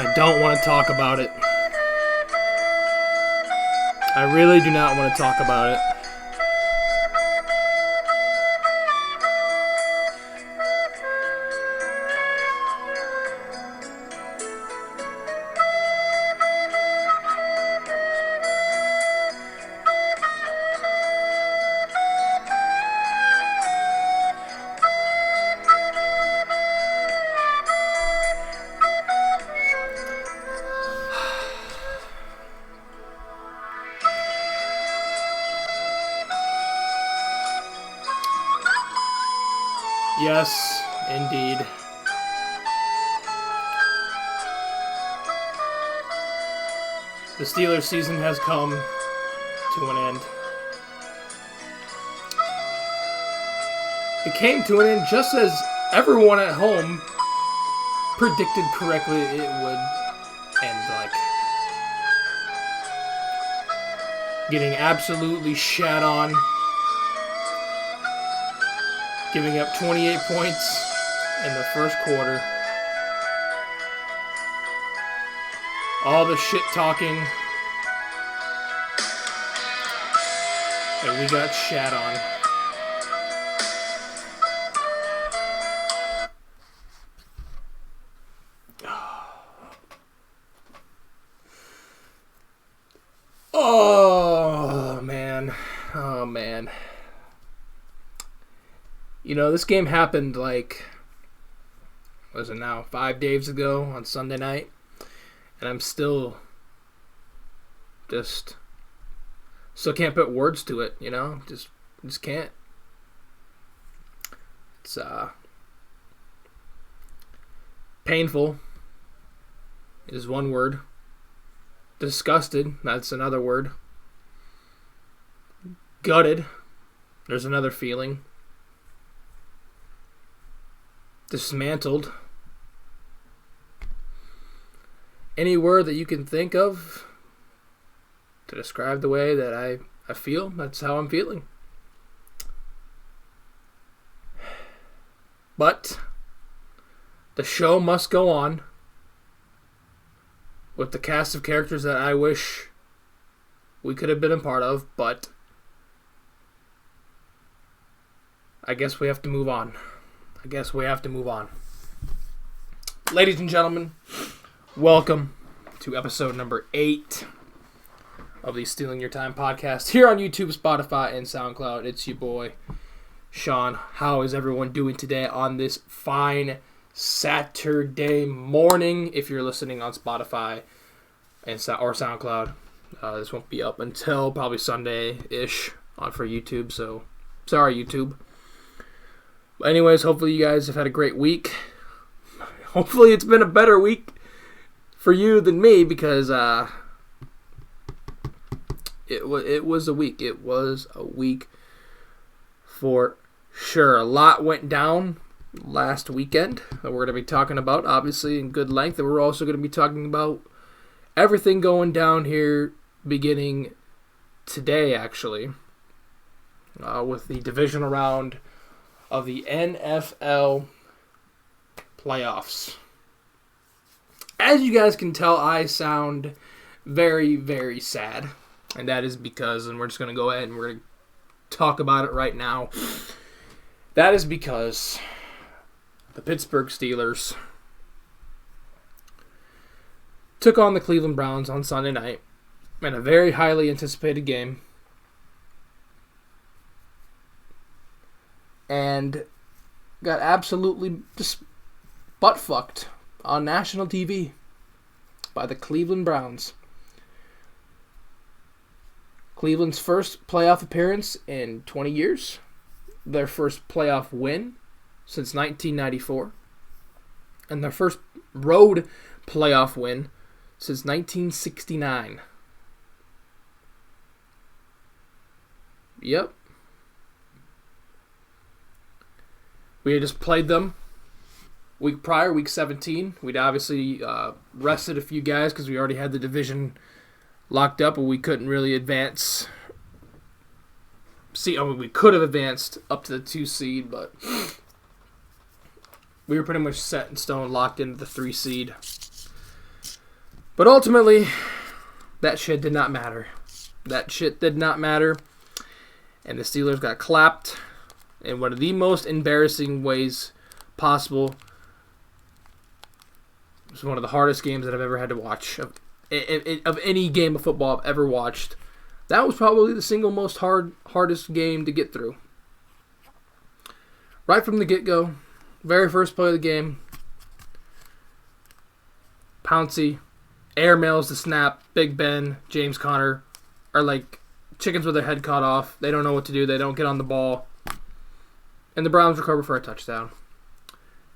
I don't want to talk about it. I really do not want to talk about it. Yes, indeed. The Steelers season has come to an end. It came to an end just as everyone at home predicted correctly it would end, like getting absolutely shat on. Giving up 28 points in the first quarter. All the shit talking. And we got shat on. Oh, man. Oh, man. You know, this game happened what is it now, 5 days ago on Sunday night. And I'm still can't put words to it, you know? Just can't. It's painful is one word. Disgusted, that's another word. Gutted, there's another feeling. Dismantled. Any word that you can think of to describe the way that I feel, that's how I'm feeling. But the show must go on with the cast of characters that I wish we could have been a part of, but I guess we have to move on. Ladies and gentlemen, welcome to episode number 8 of the Stealing Your Time podcast here on YouTube, Spotify, and SoundCloud. It's your boy, Sean. How is everyone doing today on this fine Saturday morning? If you're listening on Spotify or SoundCloud, this won't be up until probably Sunday-ish for YouTube, so sorry, YouTube. Anyways, hopefully you guys have had a great week. Hopefully it's been a better week for you than me because it was a week. It was a week for sure. A lot went down last weekend that we're going to be talking about, obviously, in good length. And we're also going to be talking about everything going down here beginning today, actually, with the divisional round of the NFL playoffs. As you guys can tell, I sound very, very sad. And that is because, and we're just going to go ahead and we're going to talk about it right now. That is because the Pittsburgh Steelers took on the Cleveland Browns on Sunday night in a very highly anticipated game. And got absolutely just butt-fucked on national TV by the Cleveland Browns. Cleveland's first playoff appearance in 20 years. Their first playoff win since 1994. And their first road playoff win since 1969. Yep. We had just played them week prior, week 17. We'd obviously rested a few guys because we already had the division locked up, and we couldn't really advance. We could have advanced up to the 2 seed, but we were pretty much set in stone, locked into the 3 seed. But ultimately, that shit did not matter. That shit did not matter. And the Steelers got clapped in one of the most embarrassing ways possible. It was one of the hardest games that I've ever had to watch. Of any game of football I've ever watched. That was probably the single most hardest game to get through. Right from the get-go, very first play of the game, Pouncey airmails the snap. Big Ben, James Conner are like chickens with their head cut off. They don't know what to do. They don't get on the ball. And the Browns recover for a touchdown.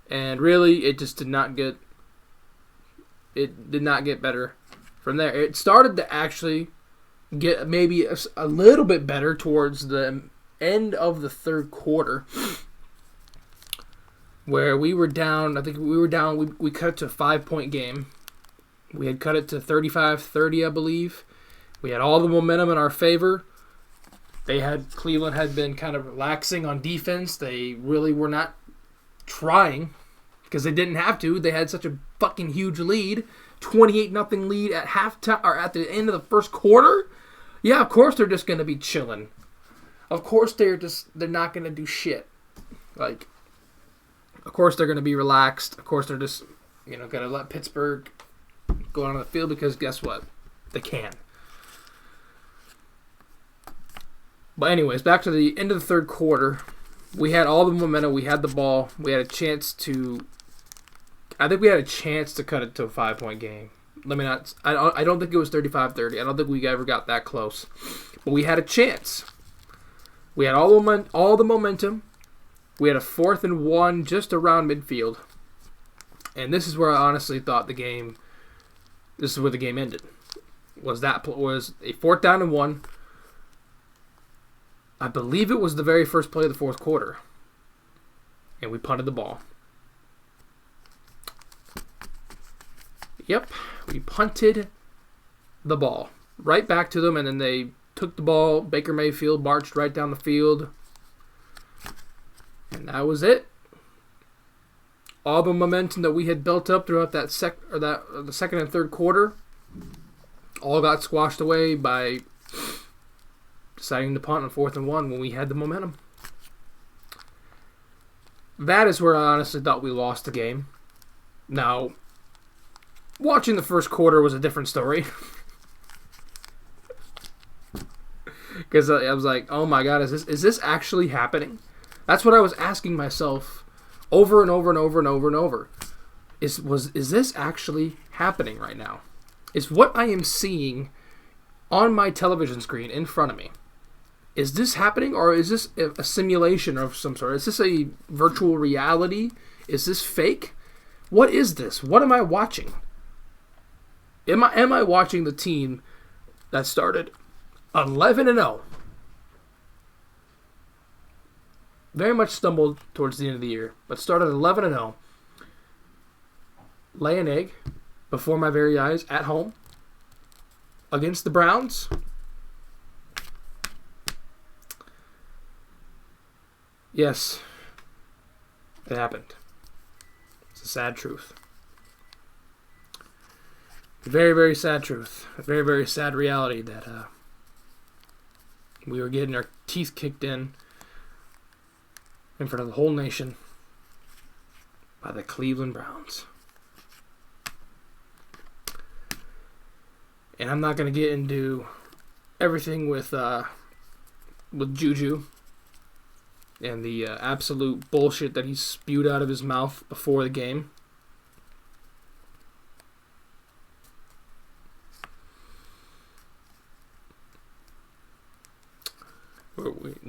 And really, it just did not get better from there. It started to actually get maybe a little bit better towards the end of the third quarter, where we were down. I think we were down. We cut it to a 5-point game. We had cut it to 35-30, I believe. We had all the momentum in our favor. Cleveland had been kind of relaxing on defense. They really were not trying because they didn't have to. They had such a fucking huge lead, 28-0 lead at halftime or at the end of the first quarter. Yeah, of course they're just gonna be chilling. Of course they're not gonna do shit. Like, of course they're gonna be relaxed. Of course they're just gonna let Pittsburgh go on the field because guess what? They can. But anyways, back to the end of the third quarter. We had all the momentum. We had the ball. We had a chance to... I think we had a chance to cut it to a 5-point game. I don't think it was 35-30. I don't think we ever got that close. But we had a chance. We had all the momentum. We had a 4th and 1 just around midfield. And this is where I honestly thought this is where the game ended. Was a 4th down and 1. I believe it was the very first play of the fourth quarter. And we punted the ball. Yep, we punted the ball right back to them, and then they took the ball. Baker Mayfield marched right down the field. And that was it. All the momentum that we had built up throughout the second and third quarter all got squashed away by deciding to punt on 4th and 1 when we had the momentum. That is where I honestly thought we lost the game. Now, watching the first quarter was a different story. Because I was like, oh my god, is this actually happening? That's what I was asking myself over and over and over and over and over. Is this actually happening right now? Is what I am seeing on my television screen in front of me, is this happening, or is this a simulation of some sort? Is this a virtual reality? Is this fake? What is this? What am I watching? Am I watching the team that started 11-0? Very much stumbled towards the end of the year, but started 11-0. Lay an egg before my very eyes at home against the Browns. Yes, it happened. It's a sad truth. A very, very sad truth. A very, very sad reality that we were getting our teeth kicked in front of the whole nation by the Cleveland Browns. And I'm not going to get into everything with Juju and the absolute bullshit that he spewed out of his mouth before the game.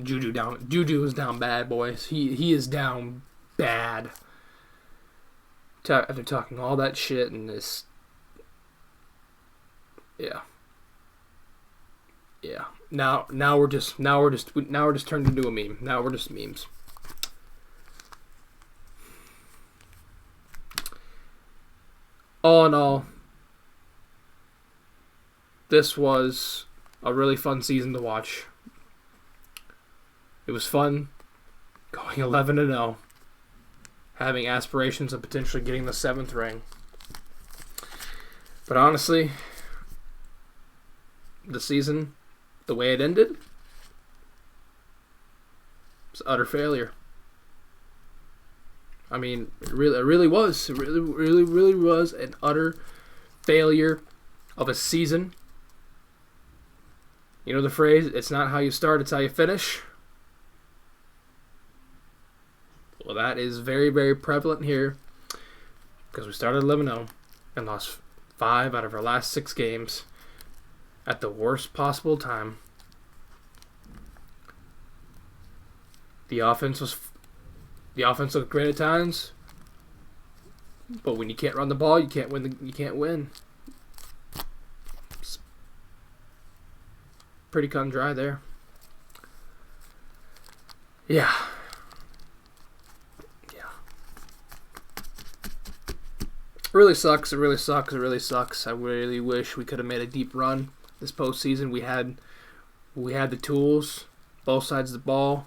Juju is down bad, boys. He is down bad. After talking all that shit and this, yeah. Now we're just turned into a meme. Now we're just memes. All in all, this was a really fun season to watch. It was fun going 11-0, having aspirations of potentially getting the 7th ring. But honestly, the season, the way it ended, was utter failure. I mean, it really was. It really was an utter failure of a season. You know the phrase, it's not how you start, it's how you finish? Well, that is very, very prevalent here because we started 11-0 and lost 5 out of our last 6 games at the worst possible time. The offense looked great at times, but when you can't run the ball, you can't win. You can't win. It's pretty cut and dry there. Yeah. It really sucks. It really sucks. I really wish we could have made a deep run this postseason. We had the tools, both sides of the ball,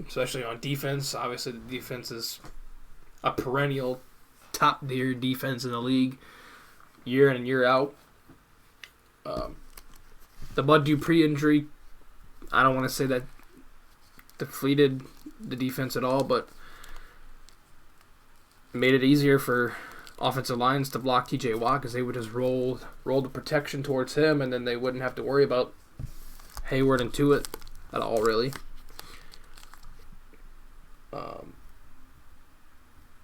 especially on defense. Obviously, the defense is a perennial top-tier defense in the league, year in and year out. The Bud Dupree injury, I don't want to say that deflated the defense at all, but made it easier for offensive lines to block TJ Watt because they would just roll the protection towards him, and then they wouldn't have to worry about Hayward and Tuitt at all, really.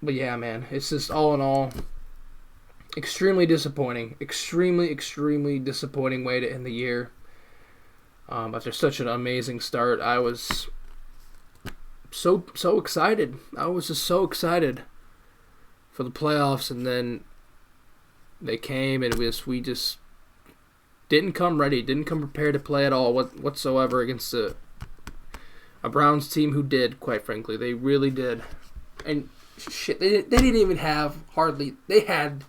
But yeah, man, it's just all in all extremely disappointing. Extremely disappointing way to end the year. After such an amazing start, I was so excited. I was just so excited for the playoffs, and then they came, and we just didn't come ready, didn't come prepared to play at all whatsoever against a Browns team who did, quite frankly. They really did. And shit, they didn't even have they had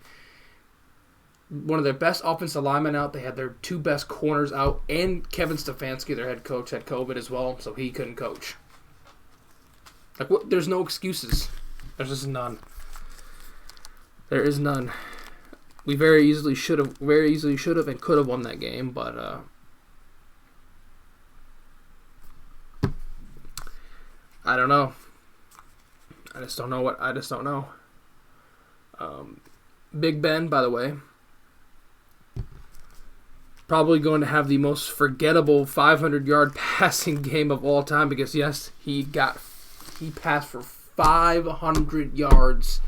one of their best offensive linemen out. They had their 2 best corners out, and Kevin Stefanski, their head coach, had COVID as well, so he couldn't coach. Like, what? There's no excuses. There's just none. There is none. We very easily should have and could have won that game, but I don't know. I just don't know. Big Ben, by the way, probably going to have the most forgettable 500-yard passing game of all time because, yes, he passed for 500 yards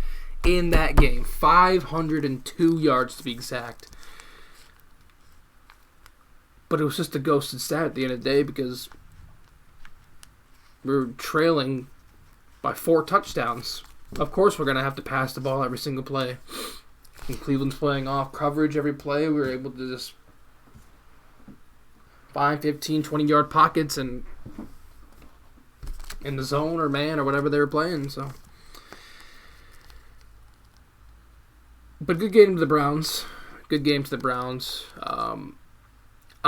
in that game. 502 yards to be exact. But it was just a ghosted stat at the end of the day because we were trailing by 4 touchdowns. Of course we're going to have to pass the ball every single play. And Cleveland's playing off coverage every play. We were able to just find 15, 20-yard pockets and in the zone or man or whatever they were playing. So, but good game to the Browns. I'm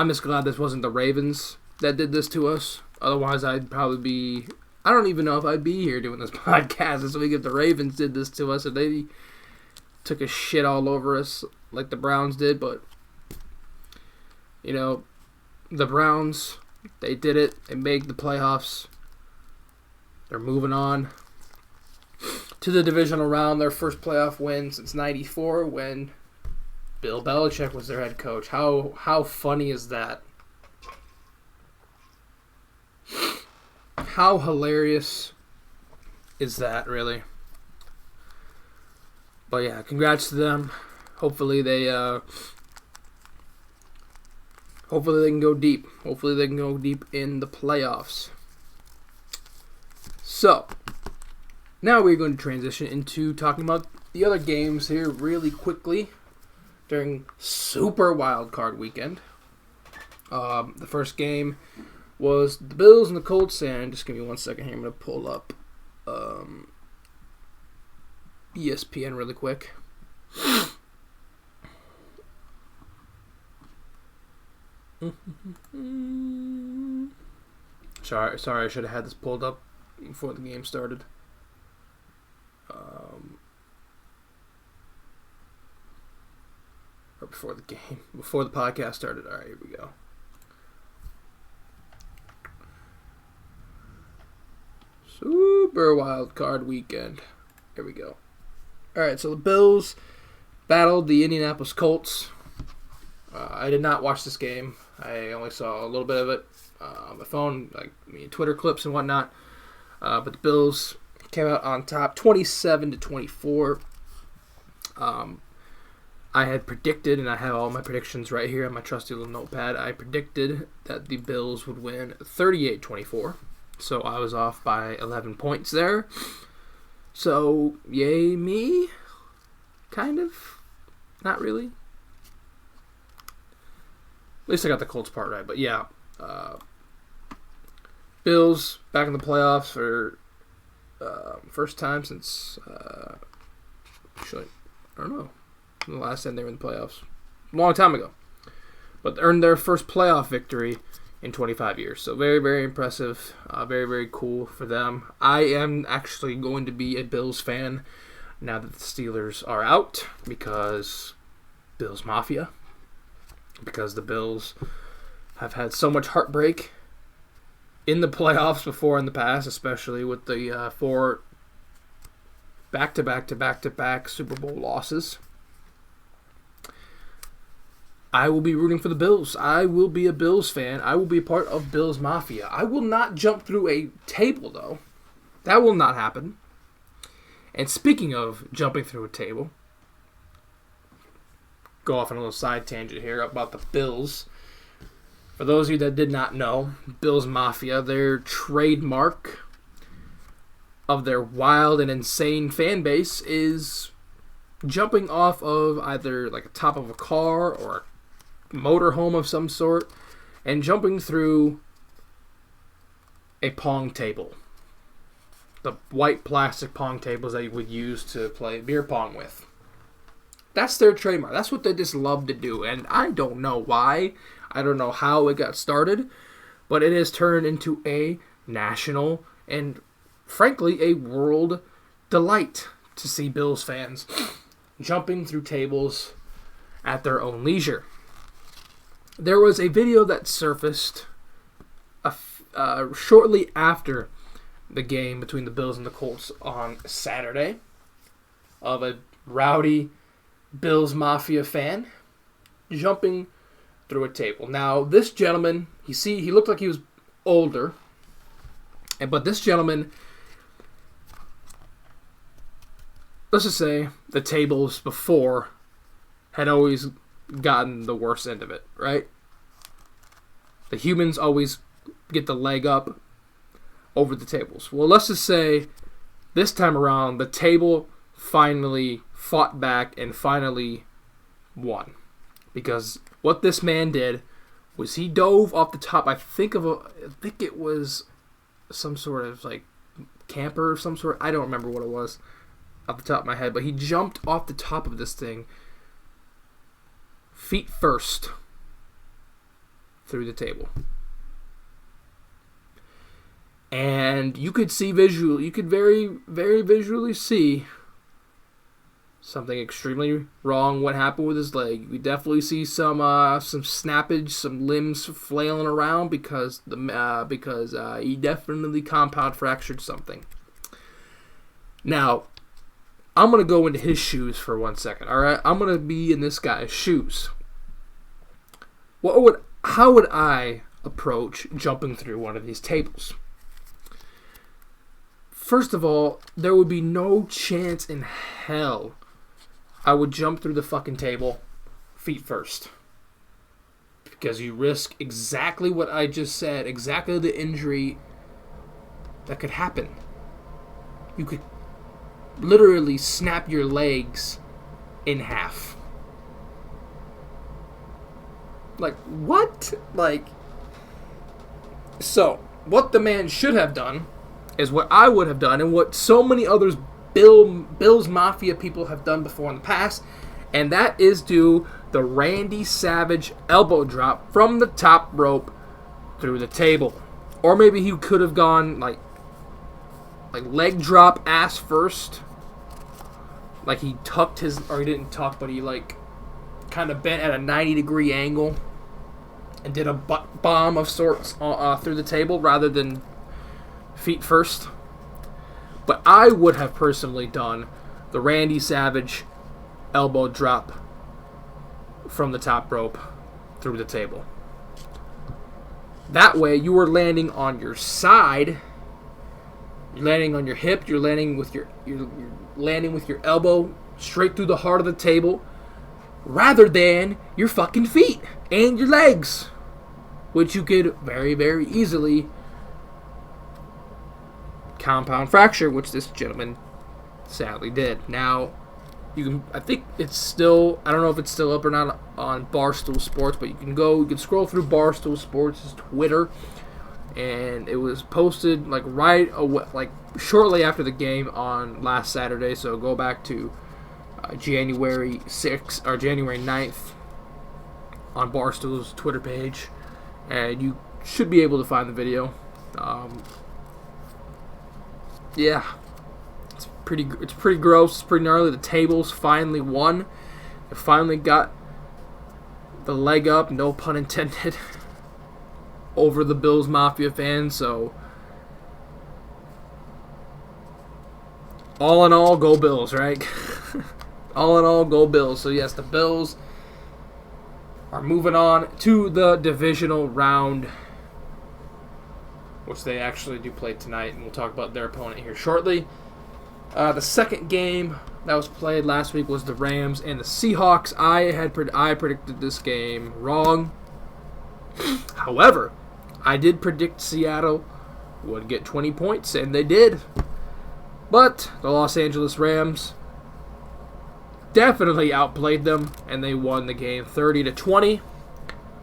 just glad this wasn't the Ravens that did this to us. Otherwise, I'd probably be... I don't even know if I'd be here doing this podcast this week if the Ravens did this to us, if they took a shit all over us like the Browns did. But, you know, the Browns, they did it. They made the playoffs. They're moving on to the divisional round, their first playoff win since '94 when Bill Belichick was their head coach. How funny is that? How hilarious is that, really? But yeah, congrats to them. Hopefully they can go deep. Hopefully they can go deep in the playoffs. So, now we're going to transition into talking about the other games here really quickly during Super Wild Card Weekend. The first game was the Bills and the Colts, and just give me 1 second here. I'm going to pull up ESPN really quick. Sorry, I should have had this pulled up before the game started. Or before the game. Before the podcast started. Alright, here we go. Super wild card weekend. Here we go. Alright, so the Bills battled the Indianapolis Colts. I did not watch this game. I only saw a little bit of it on my phone, Twitter clips and whatnot. But the Bills came out on top 27-24. I had predicted, and I have all my predictions right here on my trusty little notepad. I predicted that the Bills would win 38-24. So I was off by 11 points there. So, yay me? Kind of. Not really. At least I got the Colts part right. But yeah. Bills back in the playoffs for first time since... actually, I don't know. The last time they were in the playoffs. A long time ago. But earned their first playoff victory in 25 years. So very, very impressive. Very, very cool for them. I am actually going to be a Bills fan now that the Steelers are out because Bills Mafia. Because the Bills have had so much heartbreak in the playoffs before in the past, especially with the 4 back-to-back Super Bowl losses. I will be rooting for the Bills. I will be a Bills fan. I will be a part of Bills Mafia. I will not jump through a table, though. That will not happen. And speaking of jumping through a table, go off on a little side tangent here about the Bills. For those of you that did not know, Bills Mafia, their trademark of their wild and insane fan base is jumping off of either like a top of a car or a motorhome of some sort and jumping through a pong table. The white plastic pong tables that you would use to play beer pong with. That's their trademark. That's what they just love to do. And I don't know why. I don't know how it got started. But it has turned into a national and, frankly, a world delight to see Bills fans jumping through tables at their own leisure. There was a video that surfaced shortly after the game between the Bills and the Colts on Saturday of a rowdy Bills Mafia fan jumping through a table. Now, this gentleman, he looked like he was older, but this gentleman, let's just say the tables before had always gotten the worst end of it, right? The humans always get the leg up over the tables. Well, let's just say this time around, the table finally fought back and finally won. Because what this man did was he dove off the top, I think it was some sort of like camper of some sort. I don't remember what it was off the top of my head, but he jumped off the top of this thing feet first through the table. And you could see you could very, very visually see something extremely wrong what happened with his leg. We definitely see some snappage, some limbs flailing around because he definitely compound fractured something. Now, I'm going to go into his shoes for 1 second, all right? I'm going to be in this guy's shoes. How would I approach jumping through one of these tables? First of all, there would be no chance in hell I would jump through the fucking table feet first. Because you risk exactly what I just said, exactly the injury that could happen. You could literally snap your legs in half. Like, what? So, what the man should have done is what I would have done and what so many others Bills Mafia people have done before in the past, and that is do the Randy Savage elbow drop from the top rope through the table. Or maybe he could have gone like leg drop ass first. Like he tucked his, or he didn't tuck, but he kind of bent at a 90-degree angle and did a butt bomb of sorts through the table rather than feet first. But I would have personally done the Randy Savage elbow drop from the top rope through the table. That way, you are landing on your side. You're landing on your hip. You're landing with your elbow straight through the heart of the table, rather than your fucking feet and your legs, which you could very, very easily compound fracture, which this gentleman sadly did. Now, I think it's still, I don't know if it's still up or not on Barstool Sports, but you can scroll through Barstool Sports' Twitter, and it was posted shortly after the game on last Saturday. So go back to January 6th or January 9th on Barstool's Twitter page, and you should be able to find the video. Yeah. It's pretty gross. It's pretty gnarly. The tables finally won. They finally got the leg up, no pun intended, over the Bills Mafia fans. So, all in all, go Bills, right? All in all, go Bills. So yes, the Bills are moving on to the divisional round, which they actually do play tonight, and we'll talk about their opponent here shortly. The second game that was played last week was the Rams and the Seahawks. I predicted this game wrong. However, I did predict Seattle would get 20 points, and they did. But the Los Angeles Rams definitely outplayed them, and they won the game 30-20.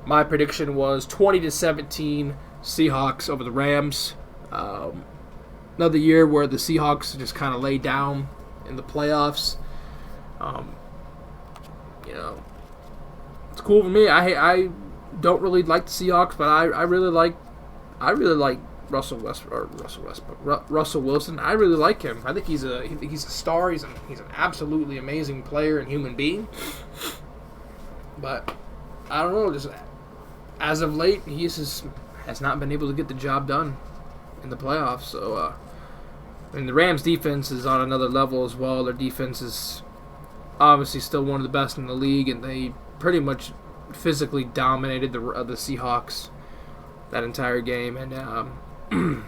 My prediction was 20-17 Seahawks over the Rams. Another year where the Seahawks just kind of lay down in the playoffs. It's cool for me. I don't really like the Seahawks, but I really like Russell Wilson. I really like him. I think he's a star. He's an absolutely amazing player and human being. But I don't know. Just as of late, he has not been able to get the job done in the playoffs. So, the Rams' defense is on another level as well. Their defense is obviously still one of the best in the league, and they pretty much physically dominated the Seahawks that entire game. And the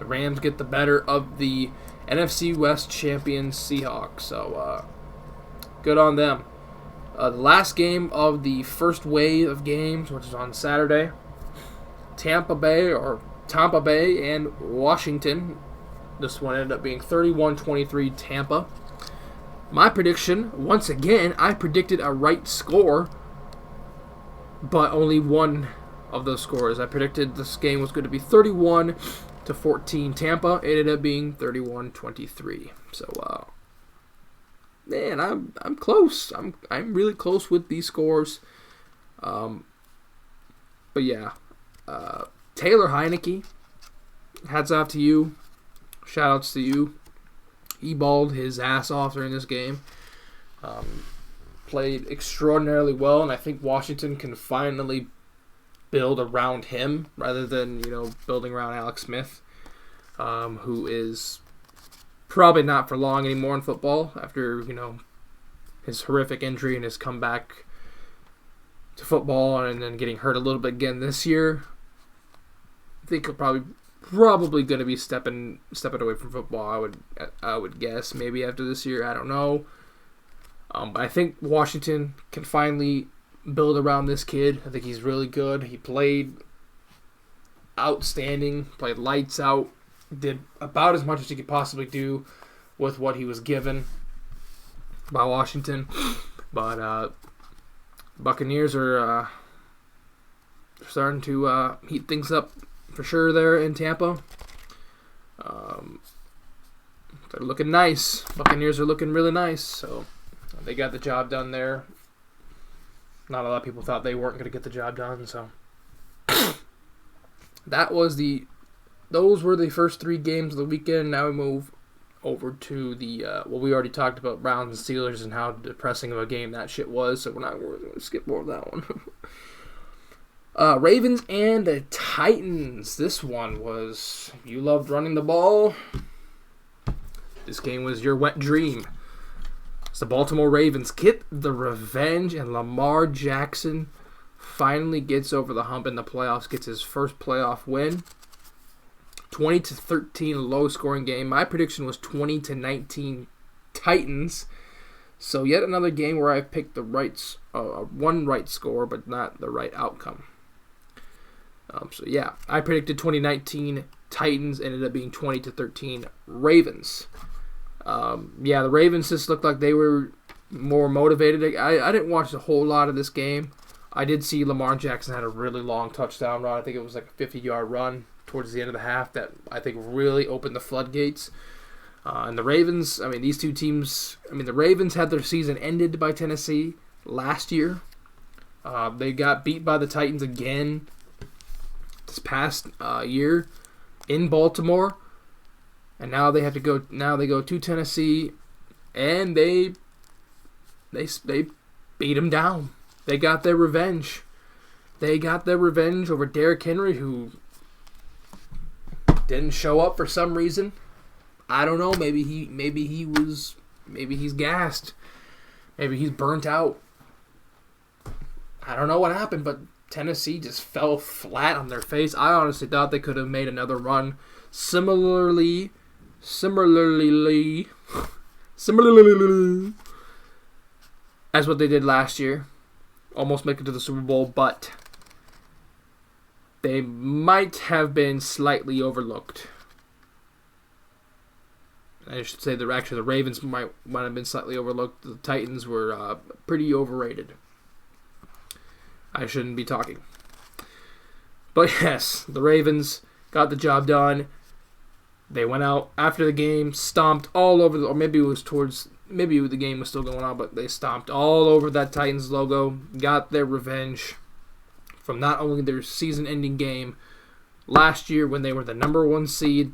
Rams get the better of the NFC West champion Seahawks. So, good on them. The last game of the first wave of games, which is on Saturday, Tampa Bay and Washington. This one ended up being 31-23 Tampa. My prediction, once again, I predicted a right score, but only one of those scores. I predicted this game was going to be 31-14 Tampa. It ended up being 31-23. So, man, I'm close. I'm really close with these scores. But yeah. Taylor Heineke, hats off to you. Shoutouts to you. He balled his ass off during this game. Played extraordinarily well, and I think Washington can finally build around him rather than, building around Alex Smith, who is probably not for long anymore in football after, his horrific injury and his comeback to football and then getting hurt a little bit again this year. I think he'll probably going to be stepping away from football. I would guess maybe after this year. I don't know. But I think Washington can finally build around this kid. I think he's really good. He played outstanding, played lights out, did about as much as he could possibly do with what he was given by Washington. But Buccaneers are starting to heat things up for sure there in Tampa. They're looking nice. Buccaneers are looking really nice. So they got the job done there. Not a lot of people thought they weren't going to get the job done. So those were the first three games of the weekend. Now we move over to the, we already talked about Browns and Steelers and how depressing of a game that shit was, so we're going to skip over that one. Ravens and the Titans. This one was, you loved running the ball. This game was your wet dream. The Baltimore Ravens get the revenge, and Lamar Jackson finally gets over the hump in the playoffs, gets his first playoff win. 20-13 low-scoring game. My prediction was 20-19 Titans. So yet another game where I picked the one right score, but not the right outcome. I predicted 2019 Titans, ended up being 20-13 Ravens. The Ravens just looked like they were more motivated. I didn't watch a whole lot of this game. I did see Lamar Jackson had a really long touchdown run. I think it was like a 50-yard run towards the end of the half that I think really opened the floodgates. And the Ravens, these two teams, the Ravens had their season ended by Tennessee last year. They got beat by the Titans again this past year in Baltimore. And now they have to go. Now they go to Tennessee, and they beat them down. They got their revenge. They got their revenge over Derrick Henry, who didn't show up for some reason. I don't know. Maybe he's gassed. Maybe he's burnt out. I don't know what happened, but Tennessee just fell flat on their face. I honestly thought they could have made another run similarly as what they did last year. Almost make it to the Super Bowl, but they might have been slightly overlooked. I should say the Ravens might have been slightly overlooked. The Titans were pretty overrated. I shouldn't be talking. But yes, the Ravens got the job done. They went out after the game, stomped all over, maybe the game was still going on, but they stomped all over that Titans logo, got their revenge from not only their season-ending game last year when they were the number 1 seed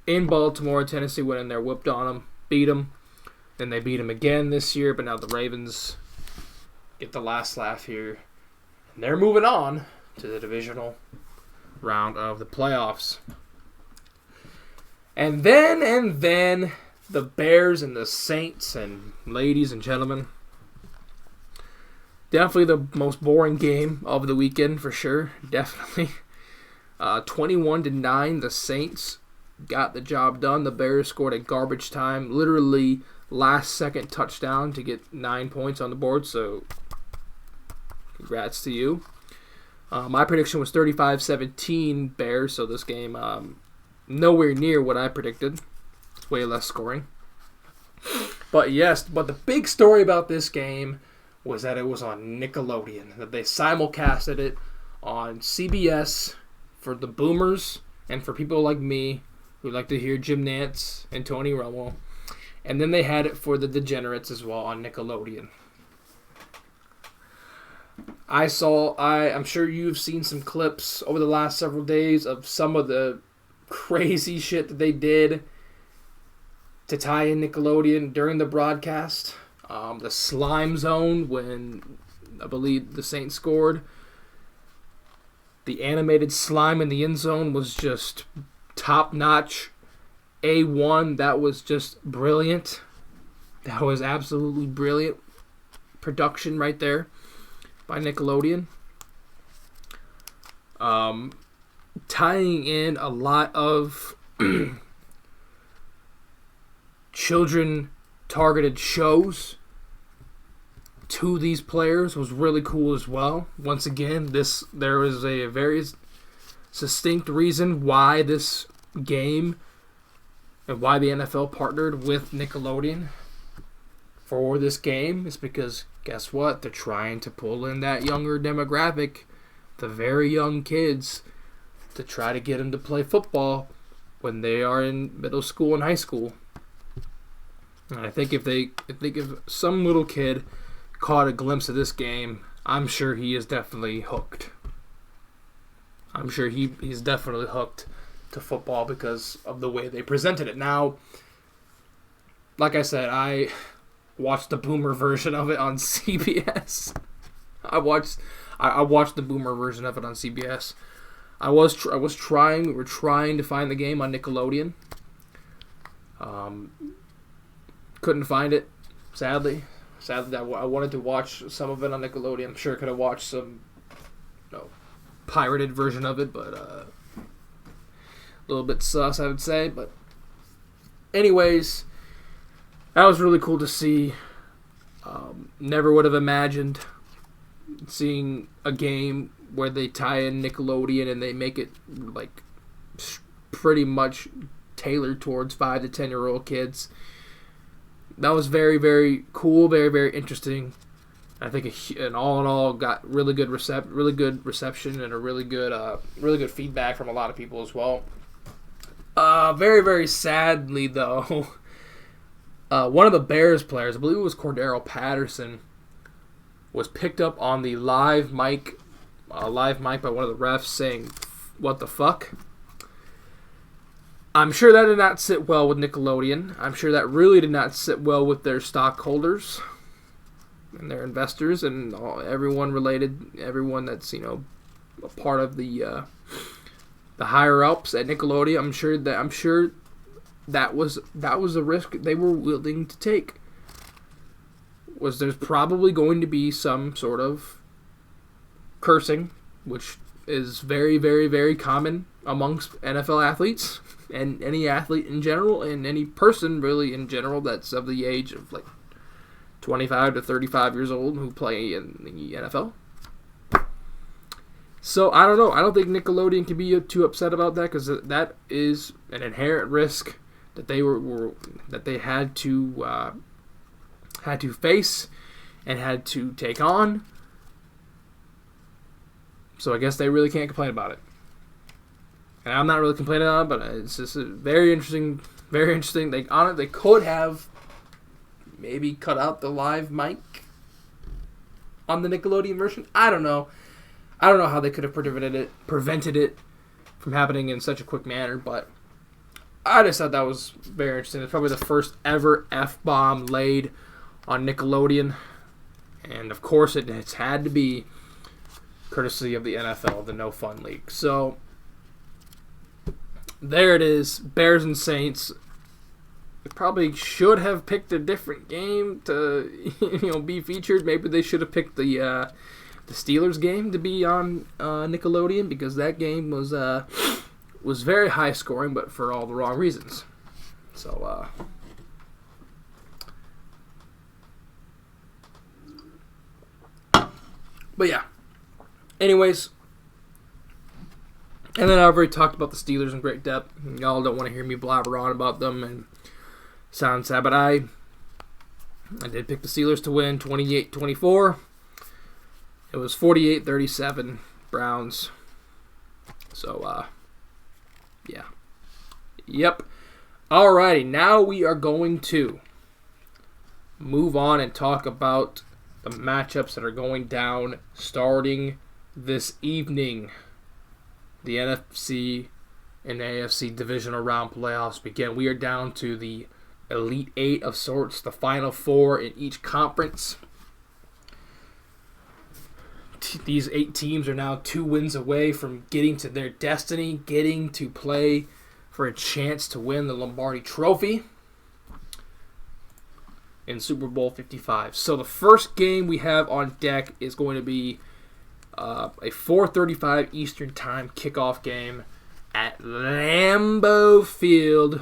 in Baltimore. Tennessee went in there, whipped on them, beat them. Then they beat them again this year, but now the Ravens get the last laugh here. And they're moving on to the divisional round of the playoffs. And then the Bears and the Saints, and ladies and gentlemen, definitely the most boring game of the weekend for sure. Definitely. 21-9, the Saints got the job done. The Bears scored a garbage time, literally last-second touchdown to get 9 points on the board, so congrats to you. My prediction was 35-17 Bears, so this game nowhere near what I predicted. It's way less scoring. But the big story about this game was that it was on Nickelodeon, that they simulcasted it on CBS for the boomers and for people like me who like to hear Jim Nantz and Tony Romo. And then they had it for the degenerates as well on Nickelodeon. I'm sure you've seen some clips over the last several days of some of the crazy shit that they did to tie in Nickelodeon during the broadcast. The slime zone when I believe the Saints scored. The animated slime in the end zone was just top-notch. A1, that was just brilliant. That was absolutely brilliant production right there by Nickelodeon. Tying in a lot of children-targeted shows to these players was really cool as well. Once again, there is a very succinct reason why this game and why the NFL partnered with Nickelodeon for this game is because, guess what? They're trying to pull in that younger demographic, the very young kids, to try to get them to play football when they are in middle school and high school. And I think if some little kid caught a glimpse of this game, I'm sure he is definitely hooked. I'm sure he's definitely hooked to football because of the way they presented it. Now, like I said, I watched the boomer version of it on CBS. I watched the boomer version of it on CBS. We were trying to find the game on Nickelodeon. Couldn't find it, sadly. Sadly, I wanted to watch some of it on Nickelodeon. I'm sure I could have watched some, pirated version of it, but a little bit sus, I would say. But anyways, that was really cool to see. Never would have imagined seeing a game where they tie in Nickelodeon and they make it like pretty much tailored towards 5 to 10-year-old kids. That was very, very cool, very, very interesting. I think an all in all got really good reception and a really good feedback from a lot of people as well. Very, very sadly though, one of the Bears players, I believe it was Cordero Patterson, was picked up on the live mic by one of the refs saying, "What the fuck?" I'm sure that did not sit well with Nickelodeon. I'm sure that really did not sit well with their stockholders and their investors and everyone that's a part of the higher ups at Nickelodeon. I'm sure that was a risk they were willing to take. There's probably going to be some sort of cursing, which is very, very, very common amongst NFL athletes and any athlete in general and any person really in general that's of the age of like 25 to 35 years old who play in the NFL. So I don't know. I don't think Nickelodeon can be too upset about that because that is an inherent risk that they had to face and had to take on. So I guess they really can't complain about it. And I'm not really complaining on it, but it's just very interesting, very interesting. They could have maybe cut out the live mic on the Nickelodeon version. I don't know how they could have prevented it from happening in such a quick manner, but I just thought that was very interesting. It's probably the first ever F-bomb laid on Nickelodeon. And of course it's had to be courtesy of the NFL, the No Fun League. So there it is. Bears and Saints. They probably should have picked a different game to be featured. Maybe they should have picked the Steelers game to be on Nickelodeon because that game was very high scoring, but for all the wrong reasons. So but yeah. Anyways, and then I've already talked about the Steelers in great depth. Y'all don't want to hear me blabber on about them and sound sad, but I did pick the Steelers to win 28-24. It was 48-37 Browns. So, yeah. Yep. Alrighty, now we are going to move on and talk about the matchups that are going down starting this evening. The NFC and AFC divisional round playoffs begin. We are down to the Elite Eight of sorts, the Final Four in each conference. These 8 teams are now 2 wins away from getting to their destiny, getting to play for a chance to win the Lombardi Trophy in Super Bowl 55. So the first game we have on deck is going to be a 4:35 Eastern Time kickoff game at Lambeau Field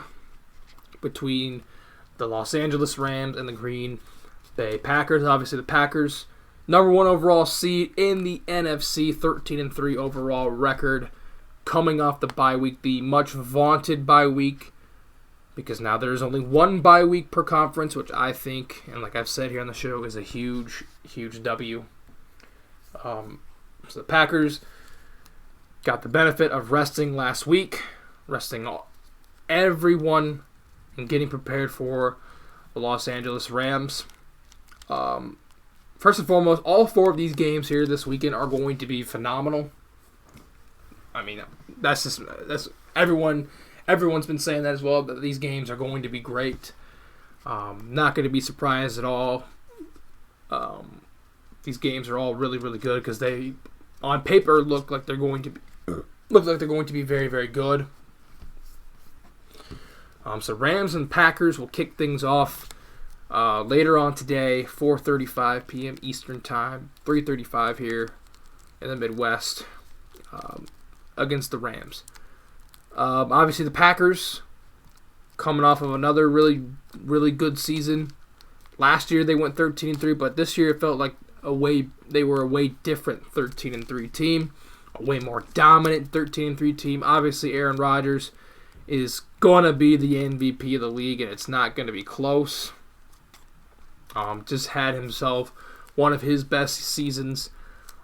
between the Los Angeles Rams and the Green Bay Packers. Obviously, the Packers, number 1 overall seed in the NFC, 13-3 overall record, coming off the bye week, the much vaunted bye week, because now there's only 1 bye week per conference, which I think, and like I've said here on the show, is a huge, huge W. So the Packers got the benefit of resting last week, resting everyone and getting prepared for the Los Angeles Rams. First and foremost, all 4 of these games here this weekend are going to be phenomenal. I mean, that's everyone's been saying that as well, that these games are going to be great. Not going to be surprised at all. These games are all really, really good because they, on paper, look like they're going to be very, very good. So Rams and Packers will kick things off later on today, 4:35 p.m. Eastern Time, 3:35 here in the Midwest, against the Rams. Obviously, the Packers coming off of another really, really good season. Last year they went 13-3, but this year it felt like they were a way different 13-3 team, a way more dominant 13-3 team. Obviously, Aaron Rodgers is going to be the MVP of the league, and it's not going to be close. Just had himself one of his best seasons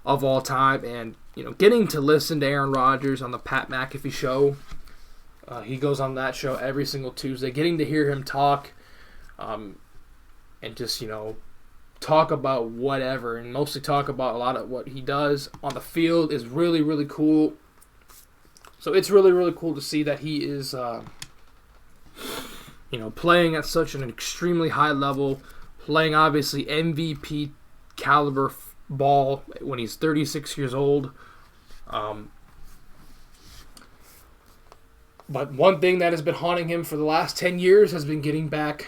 of all time, and getting to listen to Aaron Rodgers on the Pat McAfee show. He goes on that show every single Tuesday. Getting to hear him talk, and just talk about whatever, and mostly talk about a lot of what he does on the field is really, really cool. So it's really, really cool to see that he is, playing at such an extremely high level, playing obviously MVP caliber ball when he's 36 years old. But one thing that has been haunting him for the last 10 years has been getting back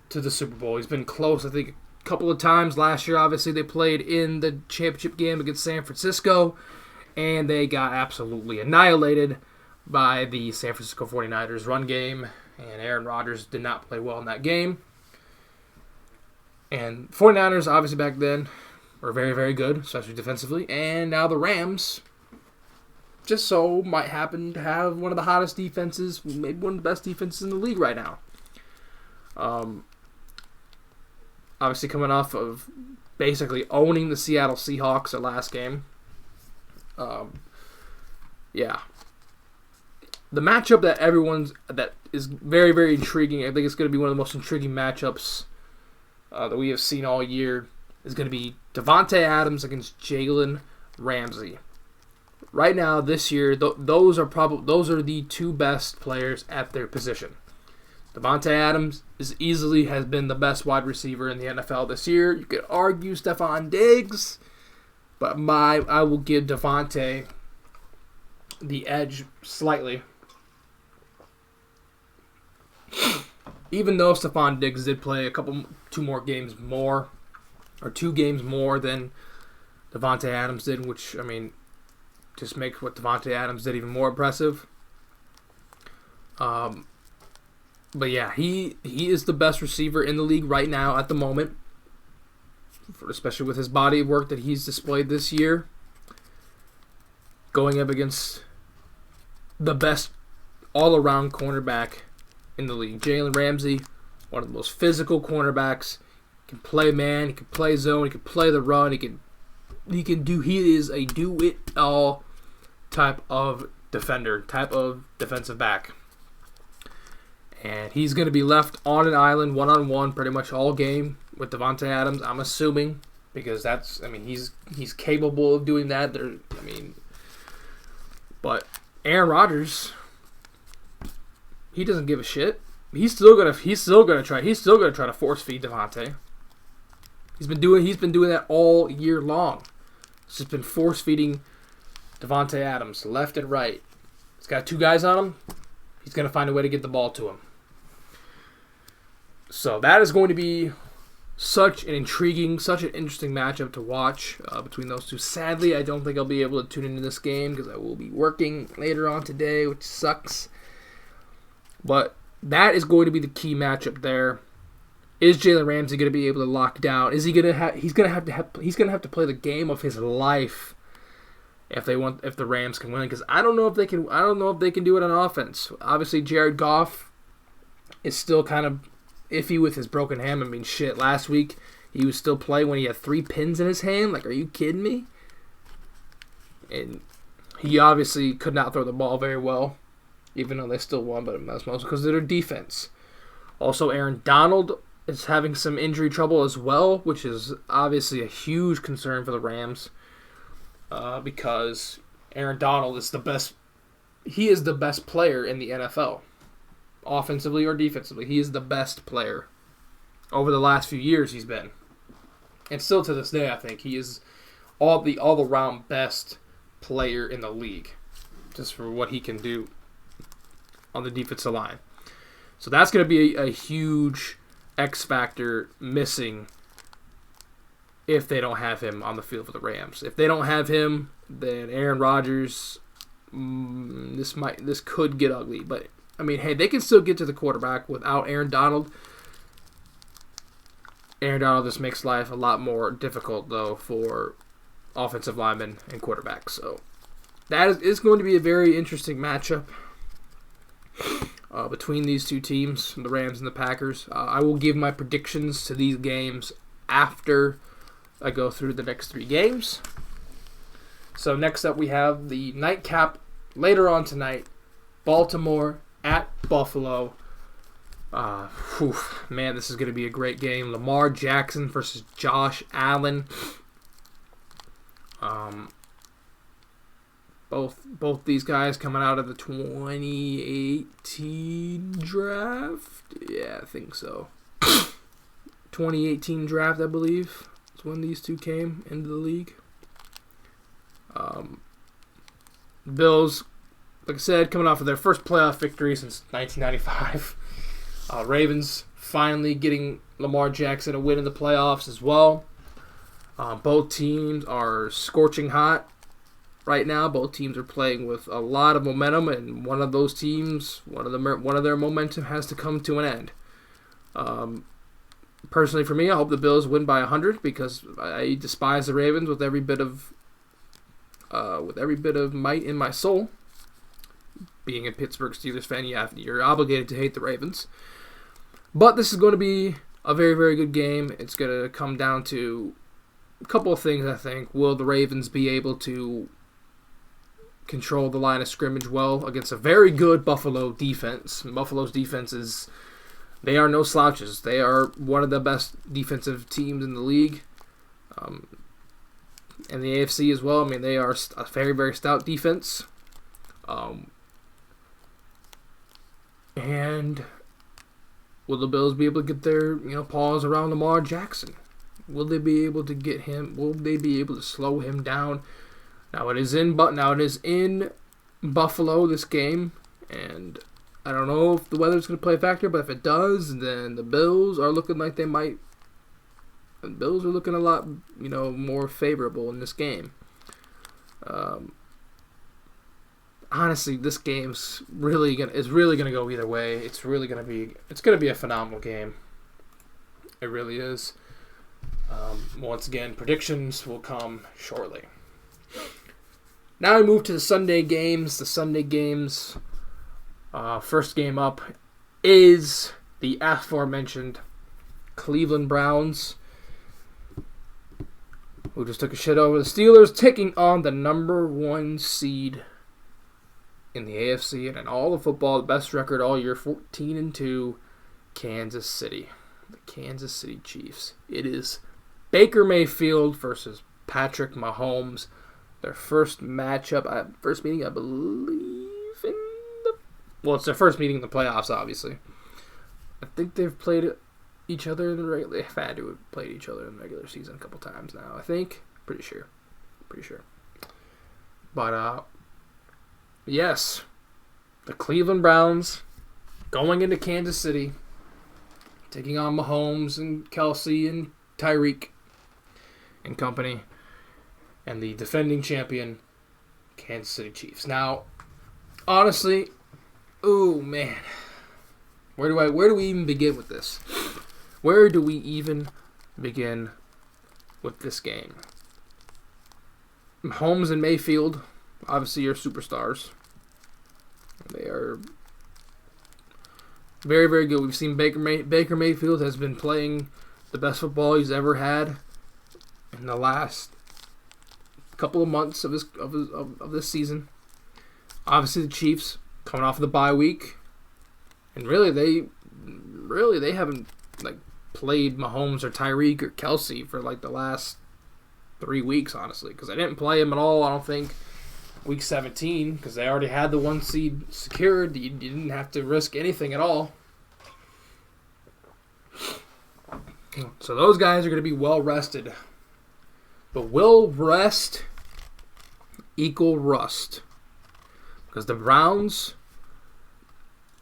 to the Super Bowl. He's been close, I think, a couple of times. Last year, obviously, they played in the championship game against San Francisco, and they got absolutely annihilated by the San Francisco 49ers run game, and Aaron Rodgers did not play well in that game. And 49ers, obviously, back then were very, very good, especially defensively, and now the Rams just so might happen to have one of the hottest defenses, maybe one of the best defenses in the league right now. Obviously coming off of basically owning the Seattle Seahawks their last game. Yeah. The matchup that is very, very intriguing, I think it's going to be one of the most intriguing matchups that we have seen all year, is going to be Davante Adams against Jalen Ramsey. Right now, this year, those are the two best players at their position. Davante Adams has been the best wide receiver in the NFL this year. You could argue Stephon Diggs, but I will give Davante the edge slightly. Even though Stephon Diggs did play 2 games more than Davante Adams did, which, just makes what Davante Adams did even more impressive. But yeah, he is the best receiver in the league right now at the moment, especially with his body of work that he's displayed this year. Going up against the best all-around cornerback in the league. Jalen Ramsey, one of the most physical cornerbacks. He can play man, he can play zone, he can play the run, he is a do-it-all type of defensive back. And he's going to be left on an island, one-on-one, pretty much all game with Davante Adams, I'm assuming, because he's capable of doing that. But Aaron Rodgers, he doesn't give a shit. He's still gonna try to force feed Davante. He's been doing that all year long. He's just been force feeding Davante Adams left and right. He's got 2 guys on him. He's gonna find a way to get the ball to him. So that is going to be such an interesting matchup to watch between those two. Sadly, I don't think I'll be able to tune into this game because I will be working later on today, which sucks. But that is going to be the key matchup there. Is Jalen Ramsey going to be able to lock down? Is he going to have? He's going to have to play the game of his life if the Rams can win. Because I don't know if they can. I don't know if they can do it on offense. Obviously, Jared Goff is still kind of iffy with his broken hand. Last week he was still playing when he had 3 pins in his hand. Like, are you kidding me? And he obviously could not throw the ball very well, even though they still won, but that's mostly because of their defense. Also, Aaron Donald is having some injury trouble as well, which is obviously a huge concern for the Rams because Aaron Donald is the best. He is the best player in the NFL. offensively or defensively. He is the best player over the last few years he's been. And still to this day, I think he is all-around best player in the league, just for what he can do on the defensive line. So that's going to be a huge X factor missing if they don't have him on the field for the Rams. If they don't have him, then Aaron Rodgers, this could get ugly. But I mean, hey, they can still get to the quarterback without Aaron Donald. Aaron Donald just makes life a lot more difficult, though, for offensive linemen and quarterbacks. So that is going to be a very interesting matchup between these two teams, the Rams and the Packers. I will give my predictions to these games after I go through the next three games. So next up we have the nightcap later on tonight. Baltimore at Buffalo. Man, this is going to be a great game. Lamar Jackson versus Josh Allen. Both these guys coming out of the 2018 draft. Yeah, I think so. 2018 draft, I believe, is when these two came into the league. Bills, like I said, coming off of their first playoff victory since 1995. Ravens finally getting Lamar Jackson a win in the playoffs as well. Both teams are scorching hot right now. Both teams are playing with a lot of momentum, and one of those teams, one of their momentum has to come to an end. Personally, for me, I hope the Bills win by 100 because I despise the Ravens with every bit of might in my soul. Being a Pittsburgh Steelers fan, you're obligated to hate the Ravens. But this is going to be a very, very good game. It's going to come down to a couple of things, I think. Will the Ravens be able to control the line of scrimmage well against a very good Buffalo defense? Buffalo's defense they are no slouches. They are one of the best defensive teams in the league. And the AFC as well. I mean, they are a very, very stout defense. And will the Bills be able to get their paws around Lamar Jackson? Will they be able to get him? Will they be able to slow him down? Now it is in Buffalo, this game, and I don't know if the weather's going to play a factor, but if it does, then the Bills are looking like they might. The Bills are looking a lot more favorable in this game. Honestly, this game's really gonna go either way. It's gonna be a phenomenal game. It really is. Once again, predictions will come shortly. Now we move to the Sunday games. First game up is the aforementioned Cleveland Browns, who just took a shit over the Steelers, taking on the number 1 seed in the AFC and in all of football, the best record all year, 14-2, Kansas City. The Kansas City Chiefs. It is Baker Mayfield versus Patrick Mahomes. Their first matchup, first meeting, I believe, it's their first meeting in the playoffs, obviously. I think they've played each other in the regular. They've had to have played each other in the regular season a couple times now, I think. Pretty sure. But, yes, the Cleveland Browns going into Kansas City, taking on Mahomes and Kelsey and Tyreek and company, and the defending champion Kansas City Chiefs. Now, honestly, oh man, where do we even begin with this? Where do we even begin with this game? Mahomes and Mayfield, obviously, are superstars. They are very, very good. We've seen Baker Mayfield has been playing the best football he's ever had in the last couple of months of this season. Obviously, the Chiefs coming off of the bye week, and really they haven't played Mahomes or Tyreek or Kelsey for the last 3 weeks, honestly, because I didn't play him at all. I don't think Week 17 because they already had the 1 seed secured. You didn't have to risk anything at all. So those guys are going to be well rested. But will rest equal rust? Because the Browns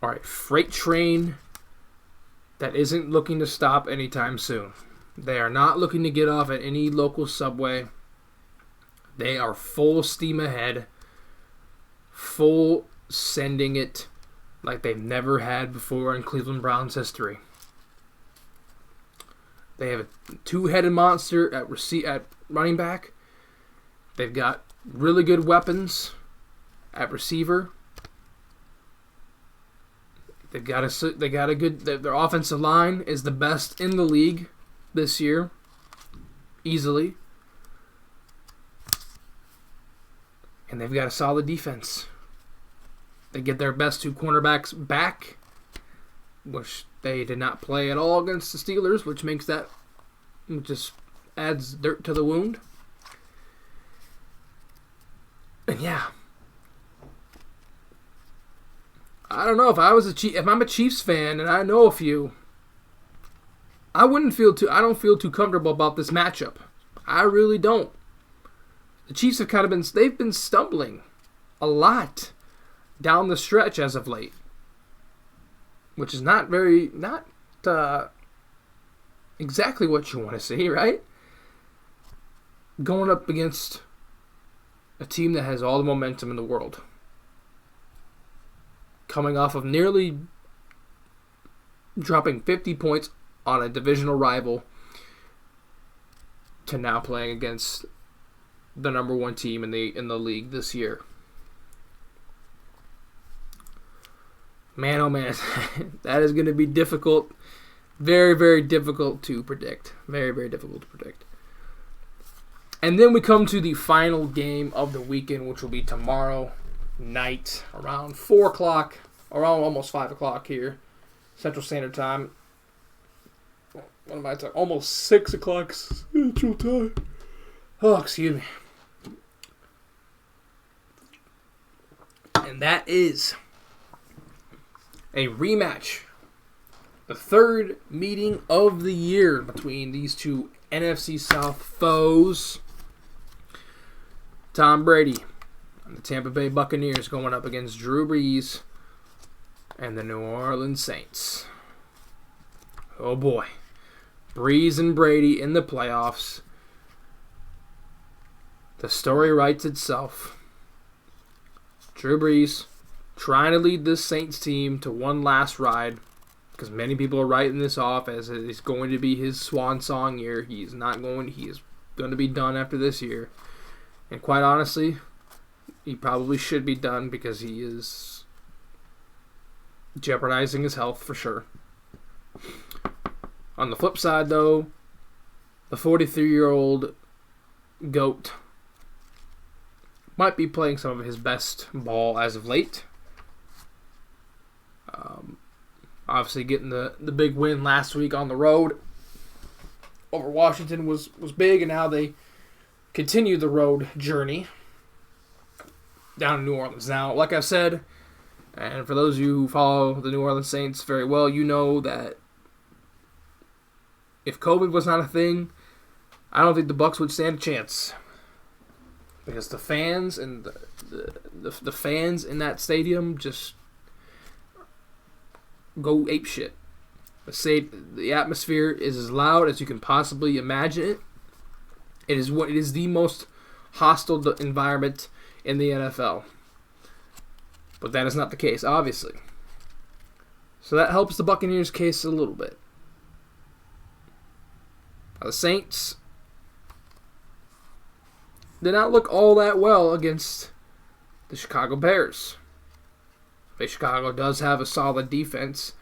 are a freight train that isn't looking to stop anytime soon. They are not looking to get off at any local subway. They are full steam ahead, full sending it like they've never had before in Cleveland Browns history. They have a two-headed monster at running back. They've got really good weapons at receiver. They got a good. Their offensive line is the best in the league this year, easily. And they've got a solid defense. They get their best 2 cornerbacks back, which they did not play at all against the Steelers, which just adds dirt to the wound. And yeah, I don't know if I'm a Chiefs fan, and I know a few, I don't feel too comfortable about this matchup. I really don't. The Chiefs have they've been stumbling a lot down the stretch as of late, which is not exactly what you want to see, right? Going up against a team that has all the momentum in the world, coming off of nearly dropping 50 points on a divisional rival, to now playing against the number 1 team in the league this year. Man, oh man, that is going to be difficult. Very, very difficult to predict. Very, very difficult to predict. And then we come to the final game of the weekend, which will be tomorrow night around 4 o'clock, around almost 5 o'clock here, Central Standard Time. What am I talking? Almost 6 o'clock Central Time. Oh, excuse me. And that is a rematch. The third meeting of the year between these two NFC South foes. Tom Brady and the Tampa Bay Buccaneers going up against Drew Brees and the New Orleans Saints. Oh boy. Brees and Brady in the playoffs. The story writes itself. Drew Brees trying to lead this Saints team to one last ride, because many people are writing this off as it's going to be his swan song year. He is going to be done after this year. And quite honestly, he probably should be done because he is jeopardizing his health for sure. On the flip side, though, the 43-year-old GOAT might be playing some of his best ball as of late. Obviously, getting the big win last week on the road over Washington was big, and now they continue the road journey down in New Orleans. Now, like I said, and for those of you who follow the New Orleans Saints very well, you know that if COVID was not a thing, I don't think the Bucs would stand a chance. Because the fans and the fans in that stadium just go apeshit. The atmosphere is as loud as you can possibly imagine it. It is the most hostile environment in the NFL. But that is not the case, obviously. So that helps the Buccaneers' case a little bit. The Saints did not look all that well against the Chicago Bears. Chicago does have a solid defense.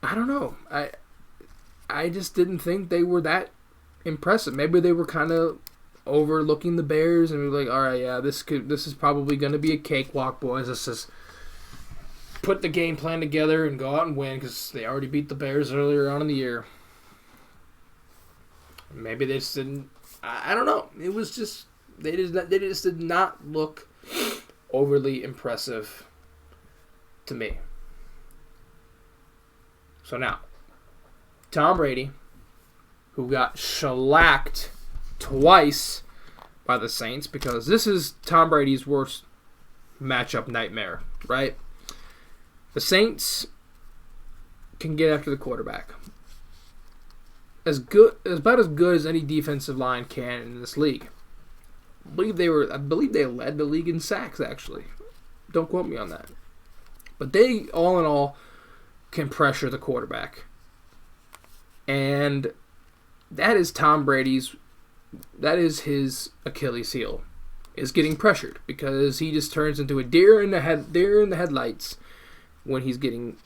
I don't know. I just didn't think they were that impressive. Maybe they were kind of overlooking the Bears and were like, all right, yeah, this is probably going to be a cakewalk, boys. Let's just put the game plan together and go out and win because they already beat the Bears earlier on in the year. Maybe they just didn't. I don't know. It was just they just did not look overly impressive to me. So now, Tom Brady, who got shellacked twice by the Saints, because this is Tom Brady's worst matchup nightmare, right? The Saints can get after the quarterback. About as good as any defensive line can in this league. I believe they led the league in sacks, actually. Don't quote me on that. But they, all in all, can pressure the quarterback. And that is his Achilles heel, is getting pressured, because he just turns into a deer in the headlights when he's getting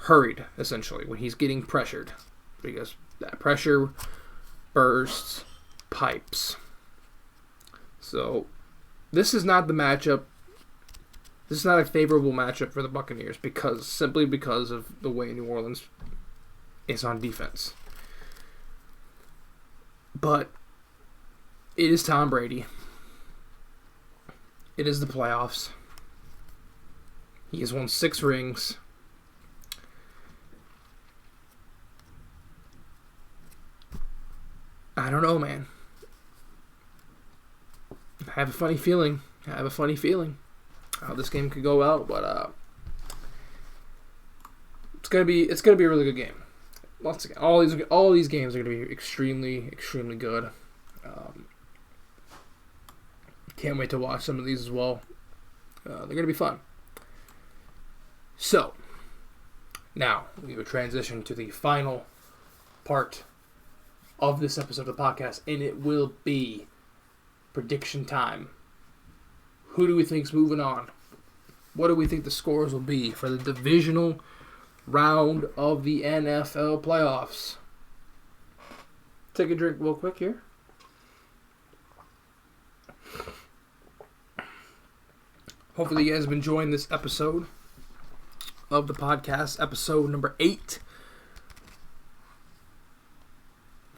hurried, essentially, when he's getting pressured, because that pressure bursts pipes. So this is not the matchup. This is not a favorable matchup for the Buccaneers, simply because of the way New Orleans is on defense. But it is Tom Brady. It is the playoffs. He has won 6 rings. I don't know, man. I have a funny feeling how this game could go out, but it's gonna be a really good game. Once again, all these games are gonna be extremely good. Can't wait to watch some of these as well. They're gonna be fun. So now we will transition to the final part of this episode of the podcast, and it will be prediction time. Who do we think's moving on? What do we think the scores will be for the divisional round of the NFL playoffs? Take a drink real quick here. Hopefully you guys have been enjoying this episode of the podcast, episode number 8.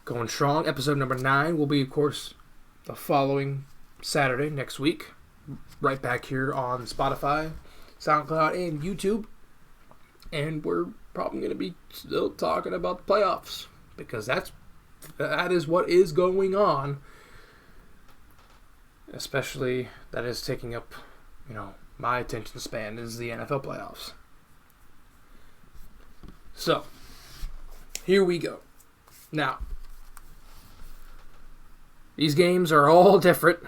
Going strong. Episode number 9 will be, of course, the following Saturday, next week. Right back here on Spotify, SoundCloud, and YouTube. And we're probably going to be still talking about the playoffs, because that is what is going on. Especially that is taking up, my attention span is the NFL playoffs. So, here we go. Now, these games are all different.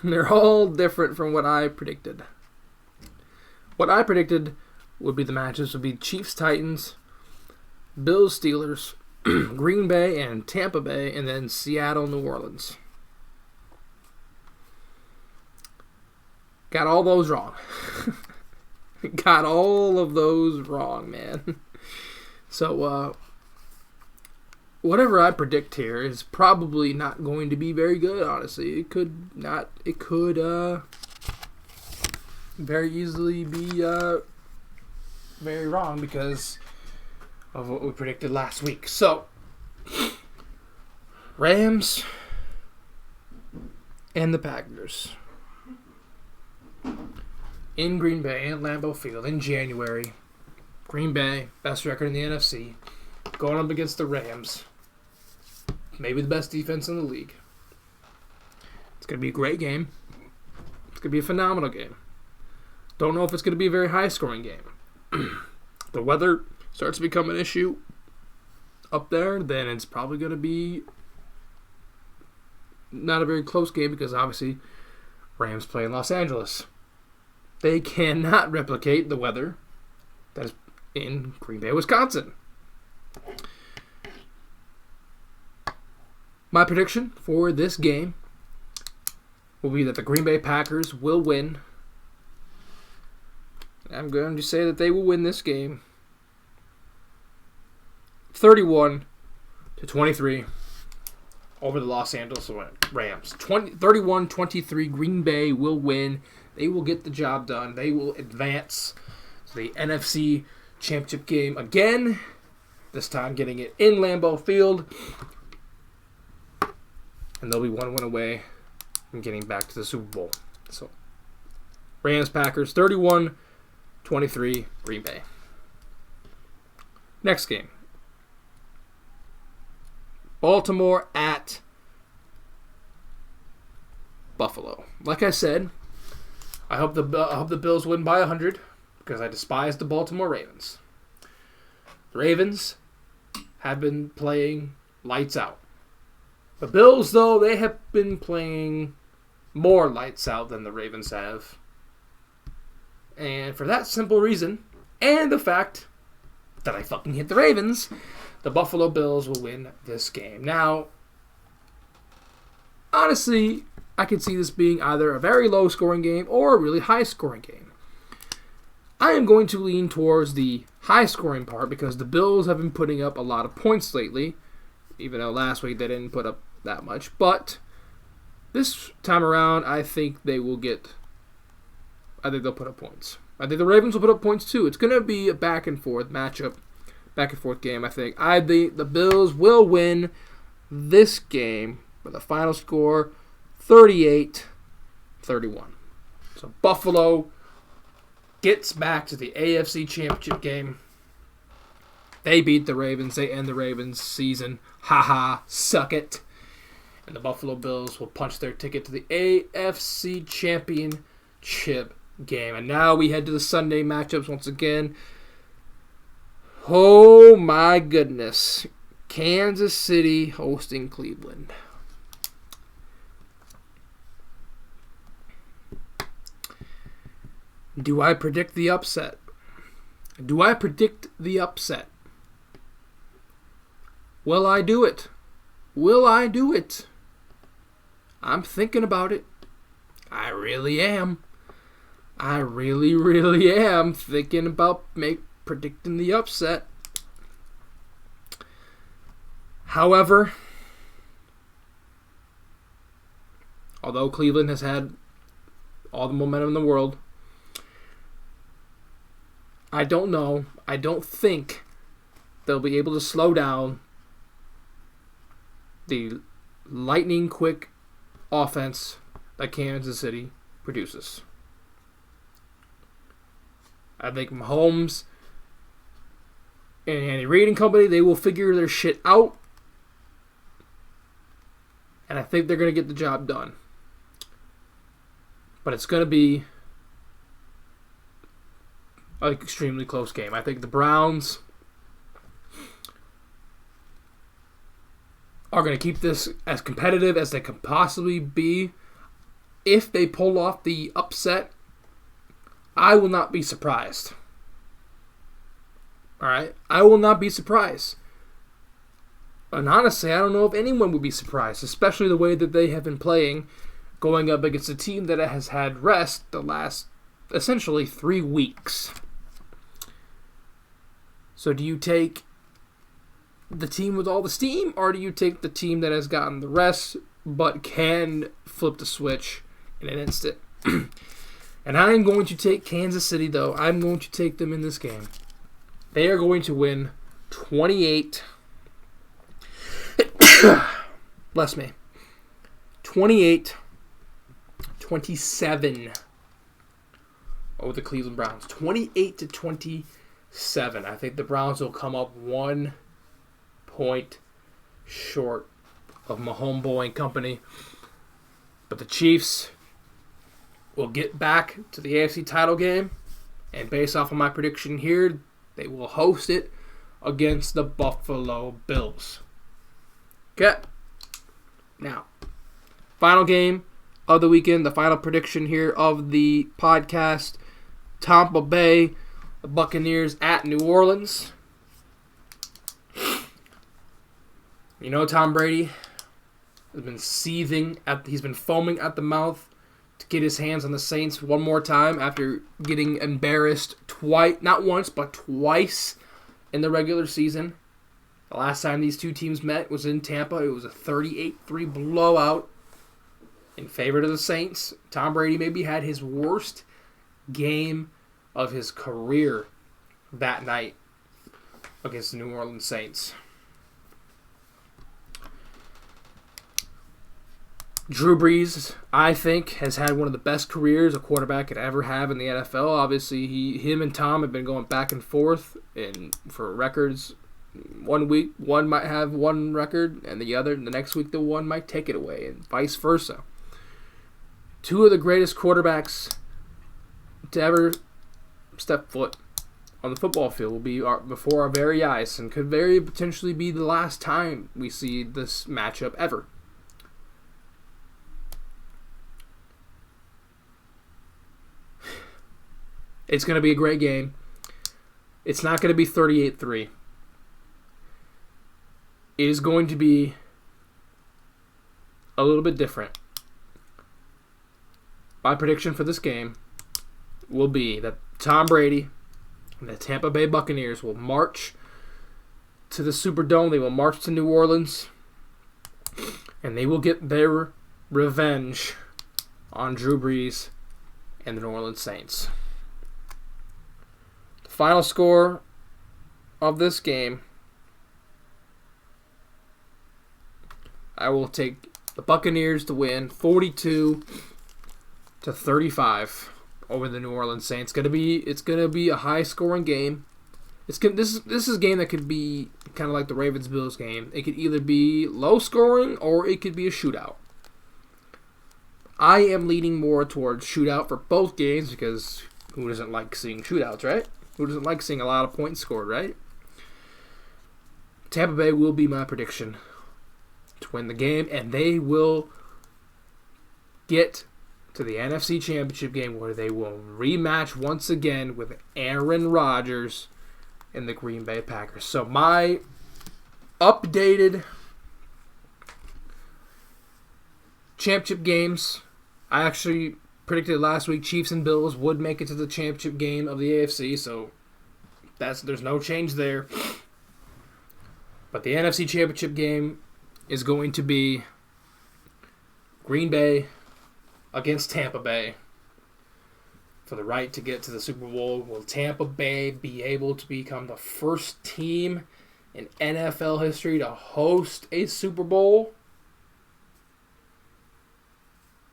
They're all different from what I predicted. What I predicted would be the matches would be Chiefs-Titans, Bills-Steelers, Green Bay and Tampa Bay, and then Seattle-New Orleans. Got all those wrong. Got all of those wrong, man. So, whatever I predict here is probably not going to be very good, honestly. It could very easily be very wrong because of what we predicted last week. So, Rams and the Packers in Green Bay at Lambeau Field in January. Green Bay, best record in the NFC, going up against the Rams. Maybe the best defense in the league. It's going to be a great game. It's going to be a phenomenal game. Don't know if it's going to be a very high-scoring game. The weather starts to become an issue up there, then it's probably going to be not a very close game because obviously Rams play in Los Angeles. They cannot replicate the weather that is in Green Bay, Wisconsin. My prediction for this game will be that the Green Bay Packers will win. I'm going to say that they will win this game 31-23 over the Los Angeles Rams. 31-23, Green Bay will win. They will get the job done. They will advance to the NFC Championship game again, this time getting it in Lambeau Field. And they'll be one win away from getting back to the Super Bowl. So, Rams-Packers, 31-23, Green Bay. Next game. Baltimore at Buffalo. Like I said, I hope the Bills win by 100 because I despise the Baltimore Ravens. The Ravens have been playing lights out. The Bills, though, they have been playing more lights out than the Ravens have. And for that simple reason, and the fact that I fucking hit the Ravens, the Buffalo Bills will win this game. Now, honestly, I could see this being either a very low-scoring game or a really high-scoring game. I am going to lean towards the high-scoring part because the Bills have been putting up a lot of points lately, even though last week they didn't put up that much. But this time around, I think they'll put up points. I think the Ravens will put up points too. It's going to be a back-and-forth matchup, back-and-forth game, I think. The Bills will win this game with a final score 38-31. So Buffalo gets back to the AFC Championship game. They beat the Ravens. They end the Ravens' season. Ha-ha, suck it. And the Buffalo Bills will punch their ticket to the AFC Championship game. And now we head to the Sunday matchups once again. Oh my goodness. Kansas City hosting Cleveland. Do I predict the upset? Will I do it? I'm thinking about it. I really am. I really, really am thinking about predicting the upset. However, although Cleveland has had all the momentum in the world, I don't know. I don't think they'll be able to slow down the lightning quick offense that Kansas City produces. I think Mahomes and Andy Reid and company, they will figure their shit out. And I think they're going to get the job done. But it's going to be an extremely close game. I think the Browns are going to keep this as competitive as they can possibly be. If they pull off the upset, I will not be surprised. Alright? I will not be surprised. And honestly, I don't know if anyone would be surprised, especially the way that they have been playing, going up against a team that has had rest the last, essentially, 3 weeks. So do you take the team with all the steam, or do you take the team that has gotten the rest but can flip the switch in an instant? And I am going to take Kansas City, though. I'm going to take them in this game. They are going to win 28. Bless me. 28-27 over the Cleveland Browns. 28-27. I think the Browns will come up 1 point short of Mahomes and company. But the Chiefs will get back to the AFC title game. And based off of my prediction here, they will host it against the Buffalo Bills. Okay. Now, final game of the weekend, the final prediction here of the podcast. Tampa Bay, the Buccaneers at New Orleans. You know Tom Brady has been he's been foaming at the mouth to get his hands on the Saints one more time after getting embarrassed twice, not once, but twice in the regular season. The last time these two teams met was in Tampa. It was a 38-3 blowout in favor of the Saints. Tom Brady maybe had his worst game of his career that night against the New Orleans Saints. Drew Brees, I think, has had one of the best careers a quarterback could ever have in the NFL. Obviously, him and Tom have been going back and forth for records. One week, one might have one record, and the next week, the one might take it away, and vice versa. Two of the greatest quarterbacks to ever step foot on the football field will be before our very eyes, and could very potentially be the last time we see this matchup ever. It's going to be a great game. It's not going to be 38-3. It is going to be a little bit different. My prediction for this game will be that Tom Brady and the Tampa Bay Buccaneers will march to the Superdome. They will march to New Orleans, and they will get their revenge on Drew Brees and the New Orleans Saints. Final score of this game, I will take the Buccaneers to win 42-35 over the New Orleans Saints. It's gonna be a high scoring game. This is a game that could be kind of like the Ravens-Bills game. It could either be low scoring or it could be a shootout. I am leaning more towards shootout for both games because who doesn't like seeing shootouts, right? Who doesn't like seeing a lot of points scored, right? Tampa Bay will be my prediction to win the game, and they will get to the NFC Championship game where they will rematch once again with Aaron Rodgers and the Green Bay Packers. So my updated championship games, I actually predicted last week Chiefs and Bills would make it to the championship game of the AFC, so there's no change there. But the NFC Championship game is going to be Green Bay against Tampa Bay for the right to get to the Super Bowl. Will Tampa Bay be able to become the first team in NFL history to host a Super Bowl?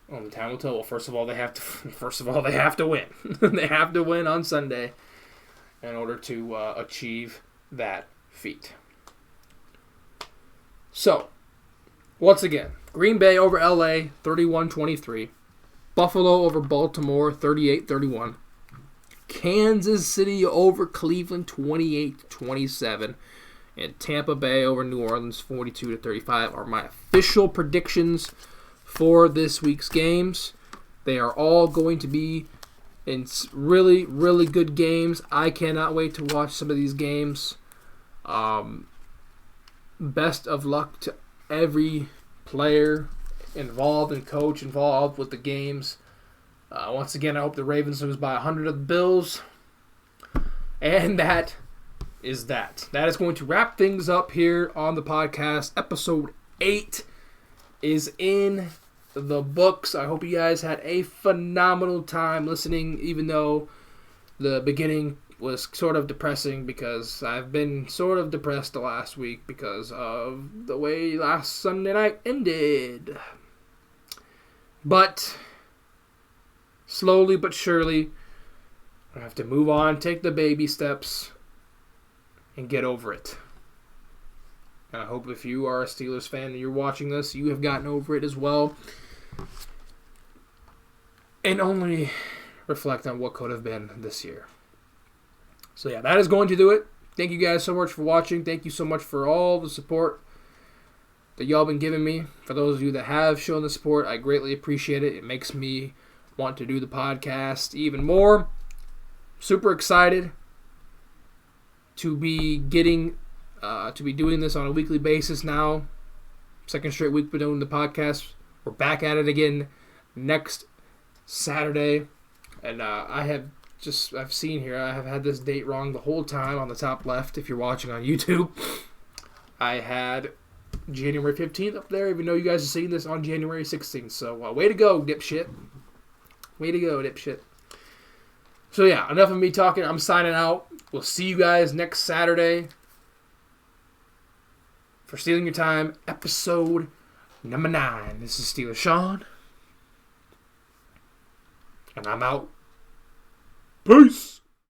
Only time will tell. Well, first of all, they have to win. They have to win on Sunday in order to achieve that feat. So, once again, Green Bay over LA, 31-23. Buffalo over Baltimore, 38-31. Kansas City over Cleveland, 28-27. And Tampa Bay over New Orleans, 42-35 are my official predictions for this week's games. They are all going to be in really, really good games. I cannot wait to watch some of these games. Best of luck to every player involved and coach involved with the games. Once again, I hope the Ravens lose by 100 of the Bills. And that is that. That is going to wrap things up here on the podcast. Episode 8 is in the books. I hope you guys had a phenomenal time listening, even though the beginning was sort of depressing because I've been sort of depressed the last week because of the way last Sunday night ended. But slowly but surely, I have to move on, take the baby steps, and get over it. And I hope if you are a Steelers fan and you're watching this, you have gotten over it as well. And only reflect on what could have been this year. So yeah, that is going to do it. Thank you guys so much for watching. Thank you so much for all the support that y'all been giving me. For those of you that have shown the support, I greatly appreciate it. It makes me want to do the podcast even more. Super excited to be doing this on a weekly basis now. Second straight week we're doing the podcast. We're back at it again next Saturday. And I've seen here, I have had this date wrong the whole time on the top left if you're watching on YouTube. I had January 15th up there, even though you guys are seeing this on January 16th. So, way to go, dipshit. Way to go, dipshit. So, yeah, enough of me talking. I'm signing out. We'll see you guys next Saturday for Stealing Your Time, episode Number 9. This is Steeler Sean. And I'm out. Peace.